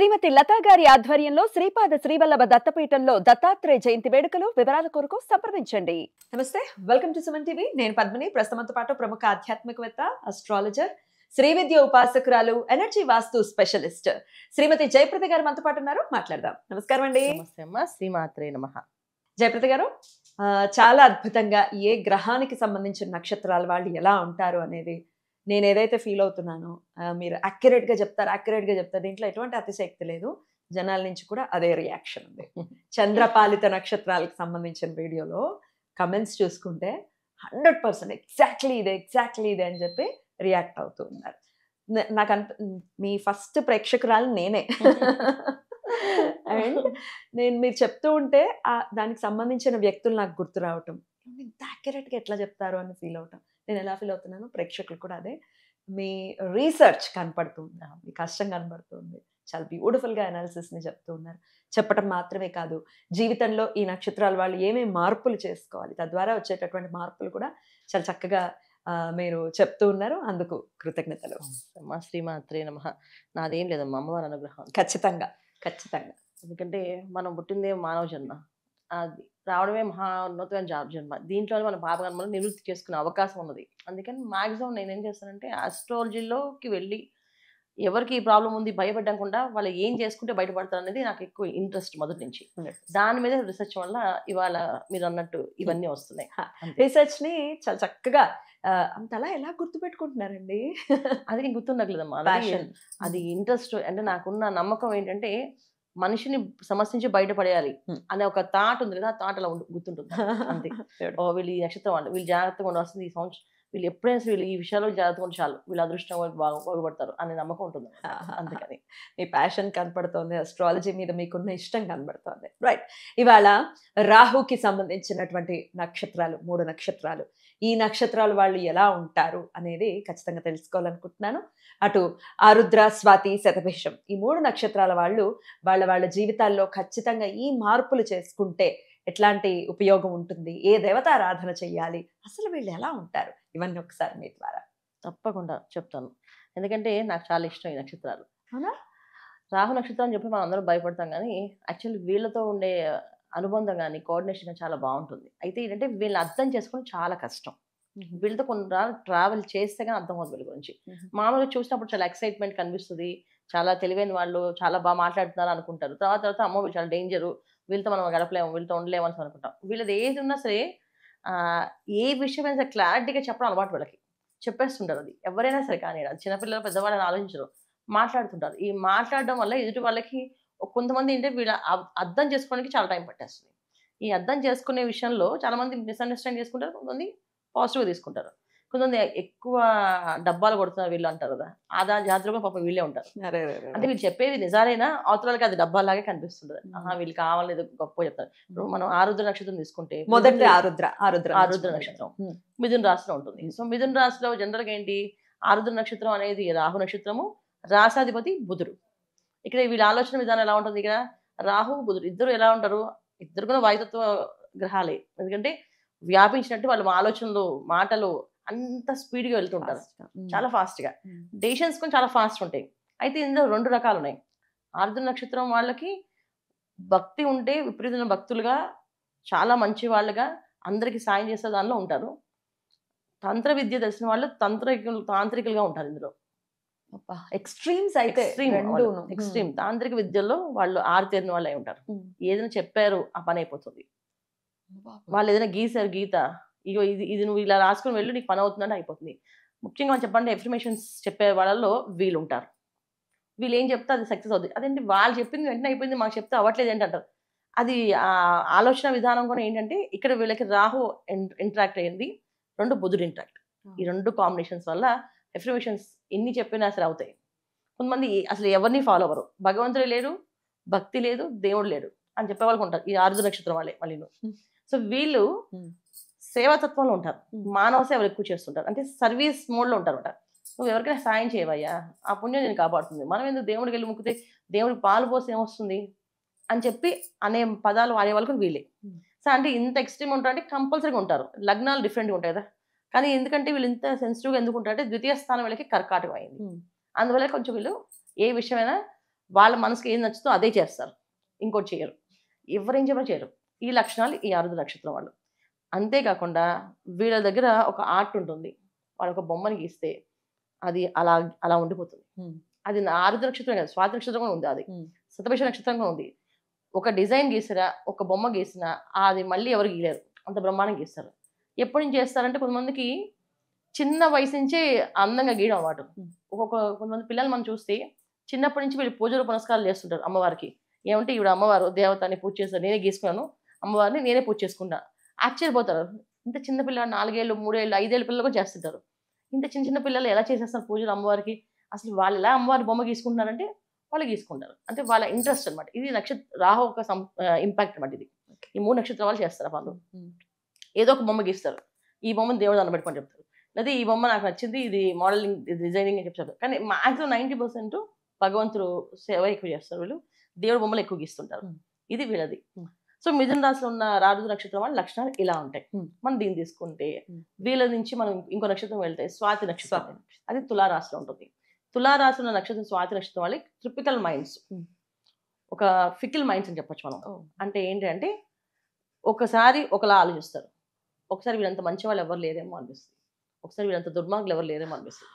శ్రీమతి లతా గారి ఆధ్వర్యంలో శ్రీపాద శ్రీవల్లభ దత్తపీఠంలో దత్తాత్రేయ జయంతి వేడుకలు వివరాల కొరకు సంప్రదించండి. నమస్తే, వెల్కమ్ టు సుమన్ టీవీ. నేను పద్మిని. ప్రస్తుతంతో పాటు ప్రముఖ ఆధ్యాత్మికవేత్త, అస్ట్రాలజర్, శ్రీ విద్య ఉపాసకురాలు, ఎనర్జీ వాస్తు స్పెషలిస్ట్ శ్రీమతి జయప్రద గారు మనతో పాటు ఉన్నారు. మాట్లాడదాం. నమస్కారం అండి. నమస్తే అమ్మా. శ్రీమాత్రే నమః. జయప్రద గారు, చాలా అద్భుతంగా ఏ గ్రహానికి సంబంధించిన నక్షత్రాలు వాళ్ళు ఎలా ఉంటారు అనేది నేను ఏదైతే ఫీల్ అవుతున్నానో మీరు యాక్యురేట్గా చెప్తారు. దీంట్లో ఎటువంటి అతిశయక్తి లేదు. జనాల నుంచి కూడా అదే రియాక్షన్ ఉంది. చంద్రపాలిత నక్షత్రాలకు సంబంధించిన వీడియోలో కమెంట్స్ చూసుకుంటే 100% ఎగ్జాక్ట్లీ ఇదే అని చెప్పి రియాక్ట్ అవుతూ ఉన్నారు. నాకు మీ ఫస్ట్ ప్రేక్షకురాలు నేనే. అండ్ నేను మీరు చెప్తూ ఉంటే దానికి సంబంధించిన వ్యక్తులు నాకు గుర్తు రావటం, ఇంత యాక్యురేట్గా ఎట్లా చెప్తారు అని ఫీల్ అవటం. నేను ఎలా ఫీల్ అవుతున్నాను, ప్రేక్షకులు కూడా అదే. మీ రీసెర్చ్ కనపడుతుంది, మీ కష్టం కనపడుతుంది. చాలా బ్యూటిఫుల్గా అనాలిసిస్ని చెప్తూ ఉన్నారు. చెప్పటం మాత్రమే కాదు, జీవితంలో ఈ నక్షత్రాల వాళ్ళు ఏమేమి మార్పులు చేసుకోవాలి, తద్వారా వచ్చేటటువంటి మార్పులు కూడా చాలా చక్కగా మీరు చెప్తూ ఉన్నారు. అందుకు కృతజ్ఞతలు. మా శ్రీమాత్రే నమః. నాదేం లేదమ్మా, అమ్మవారి అనుగ్రహం. ఖచ్చితంగా. ఎందుకంటే మనం పుట్టిందే మానవ జన్మ, అది రావడమే మహా ఉన్నతమైన జన్మ. దీంట్లోనే మన పాపకర్మలను నివృత్తి చేసుకునే అవకాశం ఉన్నది. అందుకని మ్యాక్సిమం నేనేం చేస్తానంటే ఆస్ట్రాలజీలోకి వెళ్ళి ఎవరికి ఈ ప్రాబ్లం ఉంది భయపడకుండా వాళ్ళు ఏం చేసుకుంటే బయటపడతారు అనేది నాకు ఎక్కువ ఇంట్రెస్ట్ మొదటి నుంచి. దాని మీద రీసెర్చ్ వల్ల ఇవాళ మీరు అన్నట్టు ఇవన్నీ వస్తున్నాయి. రీసెర్చ్ని చాలా చక్కగా అంతలా ఎలా గుర్తుపెట్టుకుంటున్నారండి? అది గుర్తుండట్లేదమ్మా. అది ఇంట్రెస్ట్. అంటే నాకున్న నమ్మకం ఏంటంటే మనిషిని సమస్య నుంచి బయటపడేయాలి అనే ఒక థాట్ ఉంది కదా, ఆ థాట్ అలా గుర్తుంటుంది అంతే. వీళ్ళు ఈ నక్షత్రం వాళ్ళు, వీళ్ళు జాగ్రత్తగా ఉండాల్సింది ఈ సంవత్సరం, వీళ్ళు ఎప్పుడైనా వీళ్ళు ఈ విషయాల్లో జాగ్రత్తగా ఉంటే చాలు, వీళ్ళు అదృష్టం బాగుపడతారు అనే నమ్మకం ఉంటుంది. అందుకని మీ ప్యాషన్ కనపడుతోంది, అస్ట్రాలజీ మీద మీకున్న ఇష్టం కనబడుతోంది. రైట్. ఇవాళ రాహుకి సంబంధించినటువంటి నక్షత్రాలు 3 నక్షత్రాలు, ఈ నక్షత్రాలు వాళ్ళు ఎలా ఉంటారు అనేది ఖచ్చితంగా తెలుసుకోవాలనుకుంటున్నాను. అటు ఆరుద్ర, స్వాతి, శతభిషం ఈ 3 నక్షత్రాల వాళ్ళు వాళ్ళ జీవితాల్లో ఖచ్చితంగా ఈ మార్పులు చేసుకుంటే ఎట్లాంటి ఉపయోగం ఉంటుంది, ఏ దేవతారాధన చెయ్యాలి, అసలు వీళ్ళు ఎలా ఉంటారు, ఇవన్నీ ఒకసారి మీ ద్వారా. తప్పకుండా చెప్తాను. ఎందుకంటే నాకు చాలా ఇష్టం ఈ నక్షత్రాలు. అవునా? రాహు నక్షత్రం అని చెప్పి మనం అందరూ భయపడతాం, కానీ యాక్చువల్లీ వీళ్ళతో ఉండే అనుబంధం కానీ కోఆర్డినేషన్ కానీ చాలా బాగుంటుంది. అయితే ఏంటంటే వీళ్ళని అర్థం చేసుకోవడం చాలా కష్టం. వీళ్ళతో కొన్ని ట్రావెల్ చేస్తే కానీ అర్థం అవుతుంది వీళ్ళ గురించి. మామూలుగా చూసినప్పుడు చాలా ఎక్సైట్మెంట్ కనిపిస్తుంది, చాలా తెలివైన వాళ్ళు, చాలా బాగా మాట్లాడుతున్నారు అనుకుంటారు. తర్వాత అమ్మో వీళ్ళు చాలా డేంజరు, వీళ్ళతో మనం గడపలేము, వీళ్ళతో ఉండలేము అని అనుకుంటాం. వీళ్ళది ఏది ఉన్నా సరే ఏ విషయమైనా సరే క్లారిటీగా చెప్పడం అలవాటు వీళ్ళకి, చెప్పేస్తుంటారు. అది ఎవరైనా సరే కానీ, అది చిన్నపిల్లలు పెద్దవాళ్ళని ఆలోచించరు, మాట్లాడుతుంటారు. ఈ మాట్లాడడం వల్ల ఎదుటి వాళ్ళకి కొంతమంది ఏంటంటే వీళ్ళ అర్థం చేసుకోవడానికి చాలా టైం పట్టేస్తుంది. ఈ అర్థం చేసుకునే విషయంలో చాలా మంది మిస్అండర్స్టాండ్ చేసుకుంటారు, కొంతమంది పాజిటివ్గా తీసుకుంటారు, కొంతమంది ఎక్కువ డబ్బాలు కొడుతున్నారు వీళ్ళు అంటారు కదా, ఆదా జాతరగా పాపం వీళ్ళే ఉంటారు. అంటే వీళ్ళు చెప్పేది నిజాలైనా అవతల వాళ్ళకి అది డబ్బాలాగే కనిపిస్తుంది. వీళ్ళు కావాలని గొప్ప చెప్తారు. ఇప్పుడు మనం ఆరుద్ర నక్షత్రం తీసుకుంటే, మొదటి ఆరుద్ర నక్షత్రం మిథున రాశిలో ఉంటుంది. సో మిథున రాశిలో జనరల్గా ఏంటి, ఆరుద్ర నక్షత్రం అనేది రాహు నక్షత్రము, రాశాధిపతి బుధుడు. ఇక్కడ వీళ్ళ ఆలోచన విధానం ఎలా ఉంటుంది, ఇక్కడ రాహు బుధుడు ఇద్దరు ఎలా ఉంటారు, ఇద్దరు కూడా వాయుతత్వ గ్రహాలే. ఎందుకంటే వ్యాపించినట్టు వాళ్ళ ఆలోచనలు, మాటలు అంత స్పీడ్గా వెళ్తుంటారు, చాలా ఫాస్ట్గా. డెసిషన్స్ కూడా చాలా ఫాస్ట్ ఉంటాయి. అయితే ఇందులో 2 రకాలు ఉన్నాయి. ఆరుద్ర నక్షత్రం వాళ్ళకి భక్తి ఉంటే విపరీతమైన భక్తులుగా, చాలా మంచి వాళ్ళుగా, అందరికీ సాయం చేసే దానిలో ఉంటారు. తంత్ర విద్య తెలిసిన వాళ్ళు తాంత్రికులుగా ఉంటారు. ఇందులో ఎక్స్ట్రీమ్స్ అయితే ఎక్స్ట్రీమ్ తాంత్రిక విద్యల్లో వాళ్ళు ఆరితేరిన వాళ్ళు అయి ఉంటారు. ఏదైనా చెప్పారు ఆ పని అయిపోతుంది. వాళ్ళు ఏదైనా గీసారు గీత, ఇగో ఇది నువ్వు ఇలా రాసుకుని వెళ్ళు నీకు పని అవుతుందంటే అయిపోతుంది. ముఖ్యంగా మనం చెప్పండి, ఎఫర్మేషన్స్ చెప్పే వాళ్ళలో వీళ్ళు ఉంటారు. వీళ్ళు ఏం చెప్తే అది సక్సెస్ అవుతుంది. అదేంటి వాళ్ళు చెప్పింది వెంటనే అయిపోయింది, మాకు చెప్తే అవ్వట్లేదు ఏంటి అంటారు. అది ఆలోచన విధానం కూడా ఏంటంటే ఇక్కడ వీళ్ళకి రాహు ఇంటరాక్ట్ అయ్యింది, 2 బుధుడు ఇంటరాక్ట్. ఈ 2 కాంబినేషన్స్ వల్ల ఎఫర్మేషన్స్ ఎన్ని చెప్పినా సరే అవుతాయి. కొంతమంది అసలు ఎవరిని ఫాలో అవ్వరు, భగవంతుడే లేడు, భక్తి లేదు, దేవుడు లేడు అని చెప్పే వాళ్ళకి ఉంటారు. ఈ ఆరుద్ర నక్షత్రం వాళ్ళే మళ్ళీ. సో వీళ్ళు సేవాతత్వంలో ఉంటారు, మానవ సేవలు ఎక్కువ చేస్తుంటారు, అంటే సర్వీస్ మోడ్లో ఉంటారు. నువ్వు ఎవరికైనా సాయం చేయవయ్యా, ఆ పుణ్యం నేను కాపాడుతుంది, మనం ఎందుకు దేవుడికి వెళ్ళి ముక్కితే దేవుడికి పాలు పోసి ఏమొస్తుంది అని చెప్పి అనే పదాలు వాడే వాళ్ళకు వీళ్ళే. సో అంటే ఇంత ఎక్స్ట్రీమ్ ఉంటారంటే కంపల్సరీగా ఉంటారు. లగ్నాలు డిఫరెంట్గా ఉంటాయి కదా, కానీ ఎందుకంటే వీళ్ళు ఇంత సెన్సిటివ్గా ఎందుకు ఉంటారంటే ద్వితీయ స్థానం వీళ్ళకి కర్కాటకం అయింది. అందువల్ల కొంచెం వీళ్ళు ఏ విషయమైనా వాళ్ళ మనసుకి ఏం నచ్చుతో అదే చేస్తారు, ఇంకోటి చేయరు, ఎవరేం చెప్పినా చేయరు. ఈ లక్షణాలు ఈ ఆరుద్ర నక్షత్రం వాళ్ళు. అంతేకాకుండా వీళ్ళ దగ్గర ఒక ఆర్ట్ ఉంటుంది. వాళ్ళు ఒక బొమ్మని గీస్తే అది అలా అలా ఉండిపోతుంది. అది ఆరుద్ర నక్షత్రం కాదు, స్వాతి నక్షత్రం కూడా ఉంది, అది శతభిష నక్షత్రం కూడా ఉంది. ఒక డిజైన్ గీసినా, ఒక బొమ్మ గీసినా అది మళ్ళీ ఎవరు గీయలేరు, అంత బ్రహ్మాండం గీస్తారు. ఎప్పటి నుంచి చేస్తారంటే కొంతమందికి చిన్న వయసు నుంచే అందంగా గీయడం అన్నమాట. కొంతమంది పిల్లలు మనం చూస్తే చిన్నప్పటి నుంచి వీళ్ళు పూజలు పునస్కారాలు చేస్తుంటారు అమ్మవారికి. ఏమంటే ఈవిడ అమ్మవారు దేవతని పూజ చేస్తారు, నేనే గీసుకున్నాను అమ్మవారిని, నేనే పూజ చేసుకుంటా. ఆశ్చర్యపోతారు. ఇంత చిన్న పిల్లలు 4 ఏళ్ళు 3 ఏళ్ళు 5 ఏళ్ళ పిల్లలు కూడా చేస్తుంటారు. ఇంత చిన్న చిన్న పిల్లలు ఎలా చేసేస్తారు పూజలు అమ్మవారికి? అసలు వాళ్ళు ఎలా అమ్మవారి బొమ్మ గీసుకుంటున్నారంటే వాళ్ళు గీసుకుంటారు. అంటే వాళ్ళ ఇంట్రెస్ట్ అనమాట. ఇది రాహు ఒక ఇంపాక్ట్ అనమాట. ఇది ఈ 3 నక్షత్రాల వాళ్ళు చేస్తారు వాళ్ళు. ఏదో ఒక బొమ్మ గీస్తారు, ఈ బొమ్మను దేవుడు దాన్ని పెట్టుకొని చెప్తారు, లేదా ఈ బొమ్మ నాకు నచ్చింది, ఇది మోడలింగ్ డిజైనింగ్ అని చెప్తారు. కానీ మాక్సిమం 90% భగవంతుడు సేవ ఎక్కువ చేస్తారు వీళ్ళు, దేవుడు బొమ్మలు ఎక్కువ గీస్తుంటారు. ఇది వీళ్ళది. సో మిథున రాశిలో ఉన్న రాజు నక్షత్రం వాళ్ళ లక్షణాలు ఇలా ఉంటాయి. మనం దీన్ని తీసుకుంటే వీళ్ళ నుంచి మనం ఇంకో నక్షత్రం వెళ్తే స్వాతి నక్షత్రం, అది తులారాశిలో ఉంటుంది. తులారాశి ఉన్న నక్షత్రం స్వాతి నక్షత్రం వాళ్ళకి ట్రిపికల్ మైండ్స్, ఒక ఫికిల్ మైండ్స్ అని చెప్పొచ్చు మనం. అంటే ఏంటి అంటే ఒకసారి ఒకలా ఆలోచిస్తారు, ఒకసారి వీళ్ళంత మంచి వాళ్ళు ఎవరు లేరేమో అనిపిస్తుంది, ఒకసారి వీళ్ళంత దుర్మార్గులు ఎవరు లేరేమో అనిపిస్తుంది,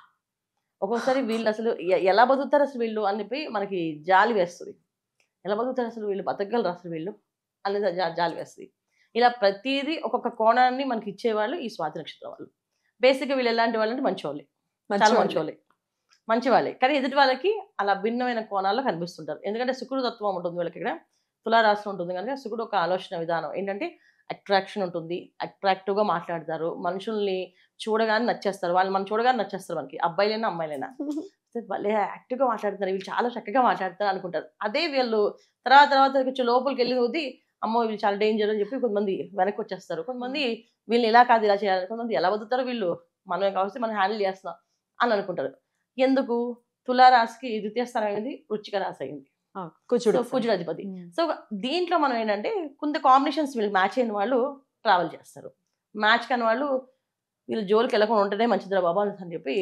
ఒక్కొక్కసారి వీళ్ళు అసలు ఎలా బతుకుతారు అసలు వీళ్ళు అని చెప్పి మనకి జాలి వేస్తుంది. ఎలా బతుకుతారు అసలు వీళ్ళు, బతకగలరు అసలు వీళ్ళు అనేది జాలి వేస్తుంది. ఇలా ప్రతిదీ ఒక్కొక్క కోణాన్ని మనకి ఇచ్చేవాళ్ళు ఈ స్వాతి నక్షత్రం వాళ్ళు. బేసిక్గా వీళ్ళు ఎలాంటి వాళ్ళు అంటే మంచివాళ్ళే, చాలా మంచివాళ్ళే, మంచి వాళ్ళే. కానీ ఎదుటి వాళ్ళకి అలా భిన్నమైన కోణాల్లో కనిపిస్తుంటారు. ఎందుకంటే శుక్రుడు తత్వం ఉంటుంది వీళ్ళకి. ఇక్కడ తులారాశిలో ఉంటుంది కనుక శుక్రుడు ఒక ఆలోచన విధానం ఏంటంటే అట్రాక్షన్ ఉంటుంది, అట్రాక్టివ్గా మాట్లాడతారు, మనుషుల్ని చూడగానే నచ్చేస్తారు, వాళ్ళు మనం చూడగానే నచ్చేస్తారు మనకి, అబ్బాయిలైనా అమ్మాయిలైనా. వాళ్ళే యాక్టివ్గా మాట్లాడుతున్నారు, వీళ్ళు చాలా చక్కగా మాట్లాడతారు అనుకుంటారు. అదే వీళ్ళు తర్వాత కొంచెం లోపలికి వెళ్ళి కొద్దీ అమ్మో వీళ్ళు చాలా డేంజర్ అని చెప్పి కొంతమంది వెనక్కి వచ్చేస్తారు. కొంతమంది వీళ్ళు ఇలా కాదు ఇలా చేయాలి, కొంతమంది ఎలా బతుకుతారో వీళ్ళు మనమే కావచ్చు మనం హ్యాండిల్ చేస్తున్నాం అని అనుకుంటారు. ఎందుకు? తులారాశికి ద్వితీయ స్థానం అనేది వృశ్చిక రాశి అయింది, కుజుడు అధిపతి. సో దీంట్లో మనం ఏంటంటే కొంత కాంబినేషన్స్ వీళ్ళు మ్యాచ్ అయిన వాళ్ళు ట్రావెల్ చేస్తారు, మ్యాచ్ కాని వాళ్ళు వీళ్ళు జోలికి వెళ్ళకుండా ఉంటేనే మంచిదిరా బాబా అని చెప్పి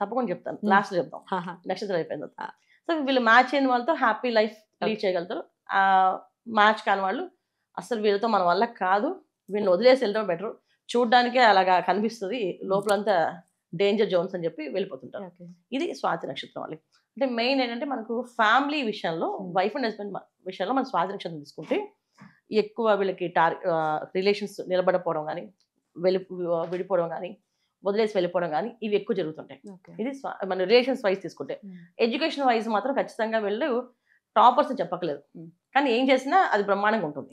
తప్పకుండా చెప్తాను, లాస్ట్ చెప్తాం నక్షత్రం అయిపోయింది. సో వీళ్ళు మ్యాచ్ అయిన వాళ్ళతో హ్యాపీ లైఫ్ లీడ్ చేయగలుగుతారు. ఆ మ్యాచ్ కాని వాళ్ళు అసలు వీళ్ళతో మన వల్ల కాదు, వీళ్ళని వదిలేసి వెళ్ళడం బెటర్, చూడడానికే అలాగా కనిపిస్తుంది, లోపలంతా డేంజర్ జోన్స్ అని చెప్పి వెళ్ళిపోతుంటారు. ఇది స్వాతి నక్షత్రం వాళ్ళకి. అంటే మెయిన్ ఏంటంటే మనకు ఫ్యామిలీ విషయంలో వైఫ్ అండ్ హస్బెండ్ విషయంలో మనం స్వాతి నక్షత్రం తీసుకుంటే ఎక్కువ వీళ్ళకి రిలేషన్స్ నిలబడపోవడం కానీ, విడిపోవడం కానీ, వదిలేసి వెళ్ళిపోవడం కానీ ఇవి ఎక్కువ జరుగుతుంటాయి. ఇది మన రిలేషన్స్ వైజ్ తీసుకుంటే. ఎడ్యుకేషన్ వైజ్ మాత్రం ఖచ్చితంగా వీళ్ళు టాపర్స్ అని చెప్పట్లేదు, కానీ ఏం చేసినా అది బ్రహ్మాండంగా ఉంటుంది.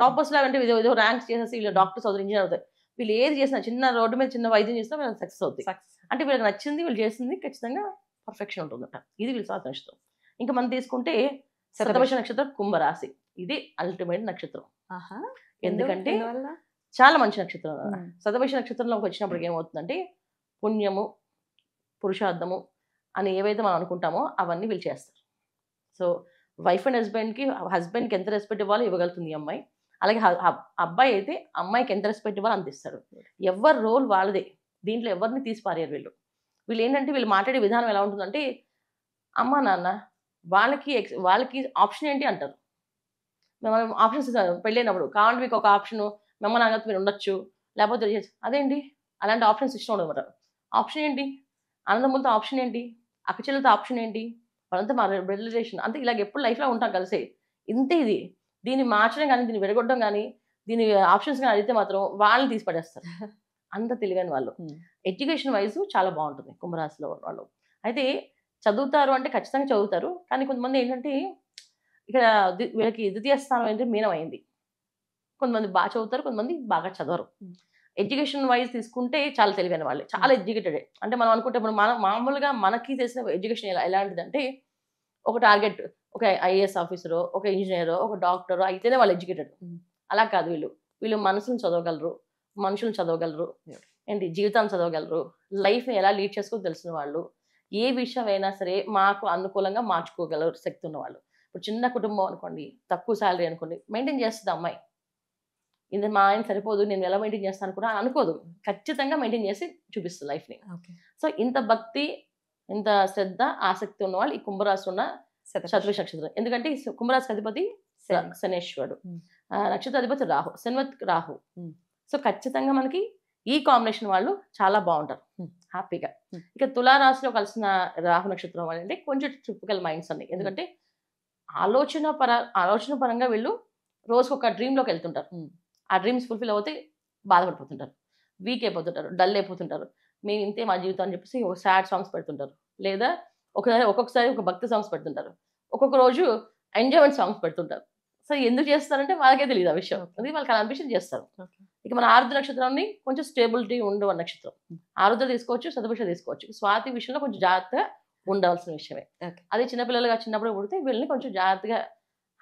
టాపర్స్ లా అంటే ఏదో ర్యాంక్స్ చేసేసి వీళ్ళు డాక్టర్స్ అవుతారు, ఇంజనీర్ అవుతారు, వీళ్ళు ఏది చేసినా చిన్న రోడ్డు మీద చిన్న వైద్యం చేసినా వీళ్ళకి సక్సెస్ అవుతుంది. అంటే వీళ్ళకి నచ్చింది వీళ్ళు చేసింది ఖచ్చితంగా పర్ఫెక్షన్ ఉంటుందట. ఇది వీళ్ళు స్వాతి నక్షత్రం. ఇంకా మనం తీసుకుంటే శతభిష నక్షత్రం కుంభరాశి, ఇది అల్టిమేట్ నక్షత్రం. ఎందుకంటే చాలా మంచి నక్షత్రం. శతభిష నక్షత్రంలోకి వచ్చినప్పటికి ఏమవుతుందంటే పుణ్యము పురుషార్థము అని ఏవైతే మనం అనుకుంటామో అవన్నీ వీళ్ళు చేస్తారు. సో వైఫ్ అండ్ హస్బెండ్కి ఎంత రెస్పెక్ట్ ఇవ్వాలో ఇవ్వగలుగుతుంది ఈ అమ్మాయి, అలాగే అబ్బాయి అయితే అమ్మాయికి ఎంత రెస్పెక్ట్ ఇవ్వాలో అందిస్తాడు. ఎవరి రోల్ వాళ్ళదే, దీంట్లో ఎవరిని తీసి పారేరు వీళ్ళు. వీళ్ళు ఏంటంటే వీళ్ళు మాట్లాడే విధానం ఎలా ఉంటుందంటే అమ్మ నాన్న వాళ్ళకి ఆప్షన్ ఏంటి అంటారు. మేము ఆప్షన్స్ పెళ్ళైనప్పుడు కావాలంటే మీకు ఒక ఆప్షను మెమ్మ నాన్నతో మీరు ఉండొచ్చు, లేకపోతే అదేంటి అలాంటి ఆప్షన్స్ ఇష్టం ఉండదు. ఆప్షన్ ఏంటి? అన్నదమ్ములతో ఆప్షన్ ఏంటి? అక్క చెల్లెలతో ఆప్షన్ ఏంటి? వాళ్ళంతా మా రిలేషన్ అంతే, ఇలాగ ఎప్పుడు లైఫ్లో ఉంటాం కలిసి, ఇంతే. ఇది దీన్ని మార్చడం కానీ దీన్ని విడగొట్టడం కానీ దీని ఆప్షన్స్ కానీ అడిగితే మాత్రం వాళ్ళని తీసి పడేస్తారు, అంత తెలివైన వాళ్ళు. ఎడ్యుకేషన్ వైజ్ చాలా బాగుంటుంది కుంభరాశిలో వాళ్ళు. అయితే చదువుతారు అంటే ఖచ్చితంగా చదువుతారు, కానీ కొంతమంది ఏంటంటే ఇక్కడ వీళ్ళకి ద్వితీయ స్థానం ఏంటంటే మీనం అయింది. కొంతమంది బాగా చదువుతారు, కొంతమంది బాగా చదవరు. ఎడ్యుకేషన్ వైజ్ తీసుకుంటే చాలా తెలివైన వాళ్ళే, చాలా ఎడ్యుకేటెడే. అంటే మనం అనుకుంటే ఇప్పుడు మామూలుగా మనకి తెలిసిన ఎడ్యుకేషన్ ఎలాంటిదంటే ఒక టార్గెట్, ఒక ఐఏఎస్ ఆఫీసరో, ఒక ఇంజనీరో, ఒక డాక్టరో అయితేనే వాళ్ళు ఎడ్యుకేటెడ్. అలా కాదు, వీళ్ళు మనసును చదవగలరు, మనుషులను చదవగలరు, ఏంటి జీవితాన్ని చదవగలరు, లైఫ్ని ఎలా లీడ్ చేసుకో తెలిసిన వాళ్ళు, ఏ విషయం అయినా సరే మాకు అనుకూలంగా మార్చుకోగలరు శక్తి ఉన్న వాళ్ళు. ఇప్పుడు చిన్న కుటుంబం అనుకోండి, తక్కువ శాలరీ అనుకోండి, మెయింటైన్ చేస్తుంది అమ్మాయి. ఇది మా ఆయన సరిపోదు నేను ఎలా మెయింటైన్ చేస్తాను కూడా అనుకోదు, ఖచ్చితంగా మెయింటైన్ చేసి చూపిస్తుంది లైఫ్ని. సో ఇంత భక్తి ఇంత శ్రద్ధ ఆసక్తి ఉన్న వాళ్ళు ఈ కుంభరాశి ఉన్న శతభిష నక్షత్రం. ఎందుకంటే ఈ కుంభరాశికి అధిపతి శనేశ్వరుడు, నక్షత్ర అధిపతి రాహు, శనివత్ రాహు. సో ఖచ్చితంగా మనకి ఈ కాంబినేషన్ వాళ్ళు చాలా బాగుంటారు హ్యాపీగా. ఇక తులారాశిలో కలిసిన రాహు నక్షత్రం అంటే కొంచెం టిపికల్ మైండ్స్ అన్ని. ఎందుకంటే ఆలోచన పరంగా వీళ్ళు రోజుకు ఒక డ్రీమ్లోకి వెళ్తుంటారు. ఆ డ్రీమ్స్ ఫుల్ఫిల్ అవుతే బాధపడిపోతుంటారు, వీక్ అయిపోతుంటారు, డల్ అయిపోతుంటారు. మేము ఇంతే మా జీవితం అని చెప్పేసి ఒక సాడ్ సాంగ్స్ పెడుతుంటారు, లేదా ఒక్కొక్కసారి ఒక భక్తి సాంగ్స్ పెడుతుంటారు, ఒక్కొక్క రోజు ఎంజాయ్మెంట్ సాంగ్స్ పెడుతుంటారు. సో ఎందుకు చేస్తారంటే వాళ్ళకే తెలియదు ఆ విషయం, అది వాళ్ళకి అనిపించి చేస్తారు. ఇక మన ఆరుద్ర నక్షత్రాన్ని కొంచెం స్టేబిలిటీ ఉండవ నక్షత్రం. ఆరుద్ర తీసుకోవచ్చు, శతభిష తీసుకోవచ్చు. స్వాతి విషయంలో కొంచెం జాగ్రత్తగా ఉండవలసిన విషయమే. అది చిన్నపిల్లలుగా చిన్నప్పుడు పుడితే వీళ్ళని కొంచెం జాగ్రత్తగా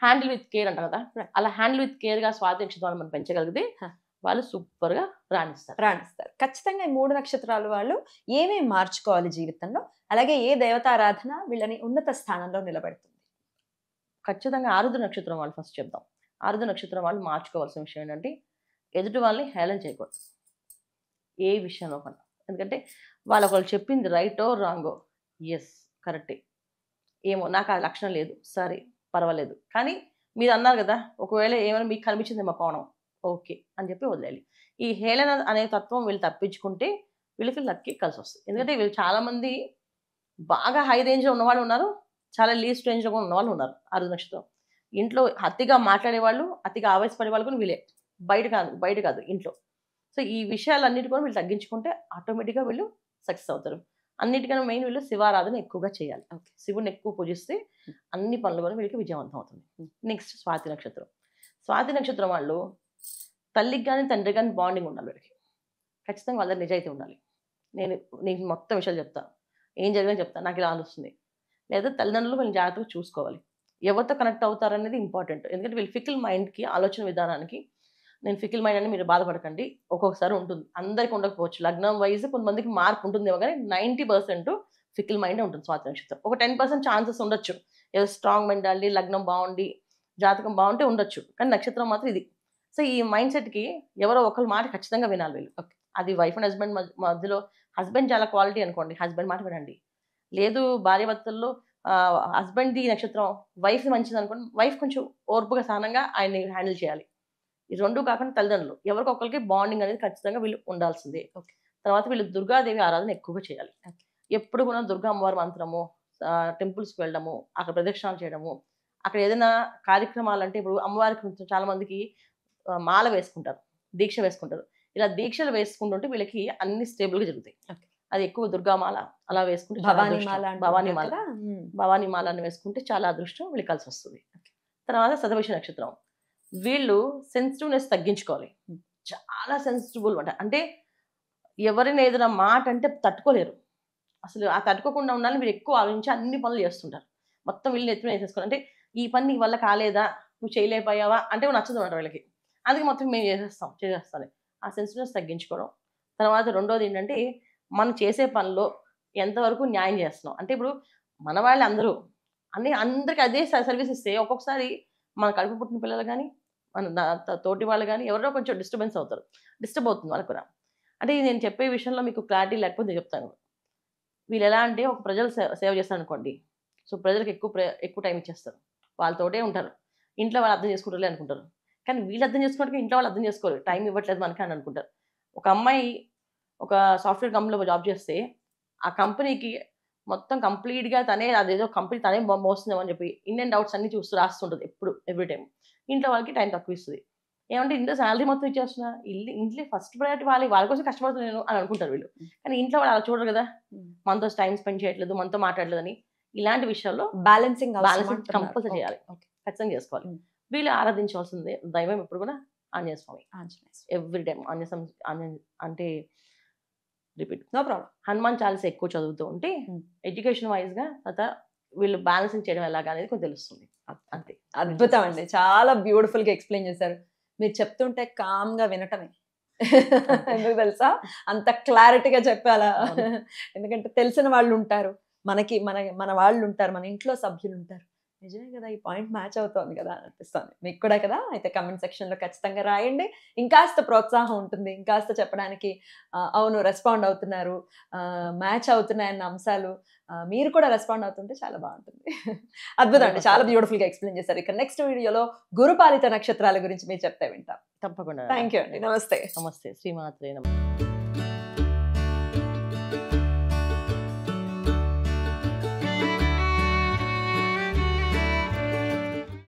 హ్యాండిల్ విత్ కేర్ అంటారు కదా, అలా హ్యాండిల్ విత్ కేర్ గా స్వాతి నక్షత్రాన్ని మనం పెంచగలిగితే వాళ్ళు సూపర్ గా రాణిస్తారు. ఖచ్చితంగా ఈ 3 నక్షత్రాలు వాళ్ళు ఏమేమి మార్చుకోవాలి జీవితంలో, అలాగే ఏ దేవతారాధన వీళ్ళని ఉన్నత స్థానంలో నిలబెడుతుంది? ఖచ్చితంగా ఆరుద్ర నక్షత్రం వాళ్ళు ఫస్ట్ చెప్దాం. ఆరుద్ర నక్షత్రం వాళ్ళు మార్చుకోవాల్సిన విషయం ఏంటంటే ఎదుటి వాళ్ళని హేళన చేయకూడదు ఏ విషయంలో కన్నా. ఎందుకంటే వాళ్ళు చెప్పింది రైటో రాంగో, ఎస్ కరెక్టే, ఏమో నాకు ఆ లక్షణం లేదు, సరే పర్వాలేదు, కానీ మీరు అన్నారు కదా ఒకవేళ ఏమైనా మీకు కనిపించింది మా కోణం, ఓకే అని చెప్పి వదిలేయాలి. ఈ హేళన అనే తత్వం వీళ్ళు తప్పించుకుంటే వీళ్ళకి లక్కీ కలిసి వస్తుంది. ఎందుకంటే వీళ్ళు చాలామంది బాగా హై రేంజ్లో ఉన్నవాళ్ళు ఉన్నారు, చాలా లీస్ట్ రేంజ్లో కూడా ఉన్నవాళ్ళు ఉన్నారు. ఆరుద్ర నక్షత్రం ఇంట్లో అతిగా మాట్లాడేవాళ్ళు, అతిగా ఆవేశపడే వాళ్ళు కూడా వీళ్ళే, బయట కాదు ఇంట్లో. సో ఈ విషయాలన్నిటి కూడా వీళ్ళు తగ్గించుకుంటే ఆటోమేటిక్గా వీళ్ళు సక్సెస్ అవుతారు. అన్నిటికన్నా మెయిన్ వీళ్ళు శివారాధన ఎక్కువగా చేయాలి. శివుని ఎక్కువ పూజిస్తే అన్ని పనులు కూడా వీళ్ళకి విజయవంతం అవుతుంది. నెక్స్ట్ స్వాతి నక్షత్రం. స్వాతి నక్షత్రం వాళ్ళు తల్లికి కానీ తండ్రికి కానీ బాండింగ్ ఉండాలి వీళ్ళకి. ఖచ్చితంగా వాళ్ళ నిజాయితీ ఉండాలి. నేను మొత్తం విషయాలు చెప్తాను, ఏం జరిగిందని చెప్తాను, నాకు ఇలా అనిపిస్తుంది, లేదా తల్లిదండ్రులు వీళ్ళని జాగ్రత్తగా చూసుకోవాలి. ఎవరితో కనెక్ట్ అవుతారనేది ఇంపార్టెంట్. ఎందుకంటే వీళ్ళు ఫికిల్ మైండ్కి, ఆలోచన విధానానికి, నేను ఫికిల్ మైండ్ అని మీరు బాధపడకండి, ఒక్కొక్కసారి ఉంటుంది, అందరికీ ఉండకపోవచ్చు, లగ్నం వైజ్ కొంతమందికి మార్పు ఉంటుందేమో, కానీ 90% ఫికిల్ మైండ్ ఉంటుంది స్వాతి నక్షత్రం. ఒక 10% ఛాన్సెస్ ఉండొచ్చు, ఏదో స్ట్రాంగ్ మెంటాలిటీ, లగ్నం బాగుండి జాతకం బాగుంటే ఉండొచ్చు, కానీ నక్షత్రం మాత్రం ఇది. సో ఈ మైండ్ సెట్కి ఎవరో ఒకరి మాట ఖచ్చితంగా వినాలి వీళ్ళు. అది వైఫ్ అండ్ హస్బెండ్ మధ్యలో హస్బెండ్ చాలా క్వాలిటీ అనుకోండి, హస్బెండ్ మాట వినండి. లేదు భార్యాభర్తల్లో హస్బెండ్ది నక్షత్రం వైఫ్ మంచిది అనుకోండి, వైఫ్ కొంచెం ఓర్పుగా సహనంగా ఆయన్ని హ్యాండిల్ చేయాలి. ఈ రెండు కాకుండా తల్లిదండ్రులు ఎవరికొకరికి బాండింగ్ అనేది ఖచ్చితంగా వీళ్ళు ఉండాల్సిందే. తర్వాత వీళ్ళు దుర్గాదేవి ఆరాధన ఎక్కువగా చేయాలి. ఎప్పుడు కూడా దుర్గా అమ్మవారి మంత్రము, టెంపుల్స్కి వెళ్ళడము, అక్కడ ప్రదక్షిణాలు చేయడము, అక్కడ ఏదైనా కార్యక్రమాలు అంటే ఇప్పుడు అమ్మవారికి చాలా మందికి మాల వేసుకుంటారు, దీక్ష వేసుకుంటారు. ఇలా దీక్షలు వేసుకుంటుంటే వీళ్ళకి అన్ని స్టేబుల్గా జరుగుతాయి. అది ఎక్కువ దుర్గామాల అలా వేసుకుంటే భవానీ మాలని వేసుకుంటే చాలా అదృష్టం వీళ్ళకి కలిసి వస్తుంది. తర్వాత శతభిష నక్షత్రం వీళ్ళు సెన్సిటివ్నెస్ తగ్గించుకోవాలి. చాలా సెన్సిటిబుల్ అంటే ఎవరైనా ఏదైనా మాట అంటే తట్టుకోలేరు. అసలు ఆ తట్టుకోకుండా ఉండాలని మీరు ఎక్కువ ఆలోచించి అన్ని పనులు చేస్తుంటారు. మొత్తం వీళ్ళని ఎత్తున వేసేసుకోవాలి. అంటే ఈ పని నీ వల్ల కాలేదా, నువ్వు చేయలేకపోయావా అంటే నచ్చదు అంటారు వీళ్ళకి. అందుకే మొత్తం మేము చేసేస్తాను. ఆ సెన్సిటివ్నెస్ తగ్గించుకోవడం. తర్వాత రెండోది ఏంటంటే మనం చేసే పనిలో ఎంతవరకు న్యాయం చేస్తున్నాం. అంటే ఇప్పుడు మన వాళ్ళు అందరికీ అదే సర్వీస్ ఇస్తే ఒక్కొక్కసారి మన కడుపు పుట్టిన పిల్లలు కానీ మన తోటి వాళ్ళు కానీ ఎవరో కొంచెం డిస్టర్బ్ అవుతుంది వాళ్ళకు కూడా. అంటే నేను చెప్పే విషయంలో మీకు క్లారిటీ లేకపోతే చెప్తాను. వీళ్ళు ఎలా అంటే ఒక ప్రజలు సేవ చేస్తారు అనుకోండి, సో ప్రజలకు ఎక్కువ టైం ఇచ్చేస్తారు, వాళ్ళతోటే ఉంటారు, ఇంట్లో వాళ్ళు అర్థం చేసుకుంటారు అనుకుంటారు. కానీ వీళ్ళు అర్థం చేసుకోవడానికి ఇంట్లో వాళ్ళు అర్థం చేసుకోరు, టైం ఇవ్వట్లేదు మనకి అని అనుకుంటారు. ఒక అమ్మాయి ఒక సాఫ్ట్వేర్ కంపెనీలో జాబ్ చేస్తే ఆ కంపెనీకి మొత్తం కంప్లీట్గా అదేదో కంపెనీ తనే మోస్తుందేమో అని చెప్పి ఇన్ అండ్ అవుట్స్ అన్ని రాస్తుంటుంది ఎవ్రీ టైం. ఇంట్లో వాళ్ళకి టైం తక్కువ ఇస్తుంది. ఏమంటే ఇంట్లో శాలరీ మొత్తం ఇచ్చేస్తున్నా, ఇంట్లో ఫస్ట్ ప్రయారిటీ వాళ్ళ కోసం కష్టపడుతున్నాను అని అనుకుంటారు వీళ్ళు. కానీ ఇంట్లో వాళ్ళు అలా చూడరు కదా, మనతో టైం స్పెండ్ చేయట్లేదు, మనతో మాట్లాడలేదని. ఇలాంటి విషయాల్లో బ్యాలెన్సింగ్ కంపల్సరీ చేయాలి, ఖచ్చితంగా చేసుకోవాలి. వీళ్ళు ఆరాధించవలసిందే దైవం ఎప్పుడు కూడా ఆంజనేయ స్వామి. ఎవ్రీ టైం అంటే repeat, no problem. Hanuman Chalisa ఎక్కువ చదువుతూ ఉంటే ఎడ్యుకేషన్ వైజ్గా తర్వాత వీళ్ళు బ్యాలెన్సింగ్ చేయడం ఎలాగా అనేది కొంచెం తెలుస్తుంది. అంతే. అద్భుతం అండి, చాలా బ్యూటిఫుల్గా ఎక్స్ప్లెయిన్ చేశారు. మీరు చెప్తుంటే కామ్గా వినటమే. ఎందుకు తెలుసా, అంత క్లారిటీగా చెప్పాలా? ఎందుకంటే తెలిసిన వాళ్ళు ఉంటారు, మన వాళ్ళు ఉంటారు, మన ఇంట్లో సభ్యులు ఉంటారు. నిజమే కదా, ఈ పాయింట్ మ్యాచ్ అవుతుంది కదా అనిపిస్తుంది మీకు కూడా కదా. అయితే కమెంట్ సెక్షన్లో ఖచ్చితంగా రాయండి, ఇంకాస్త ప్రోత్సాహం ఉంటుంది, ఇంకాస్త చెప్పడానికి అవును రెస్పాండ్ అవుతున్నారు, మ్యాచ్ అవుతున్నాయన్న అంశాలు మీరు కూడా రెస్పాండ్ అవుతుంటే చాలా బాగుంటుంది. అద్భుతం అండి, చాలా బ్యూటిఫుల్ గా ఎక్స్ప్లెయిన్ చేశారు. ఇక నెక్స్ట్ వీడియోలో గురుపాలిత నక్షత్రాల గురించి మీరు చెప్తే వింటాం. తప్పకుండా. థ్యాంక్ యూ అండి, నమస్తే. నమస్తే, శ్రీమాత్రే నమస్తే.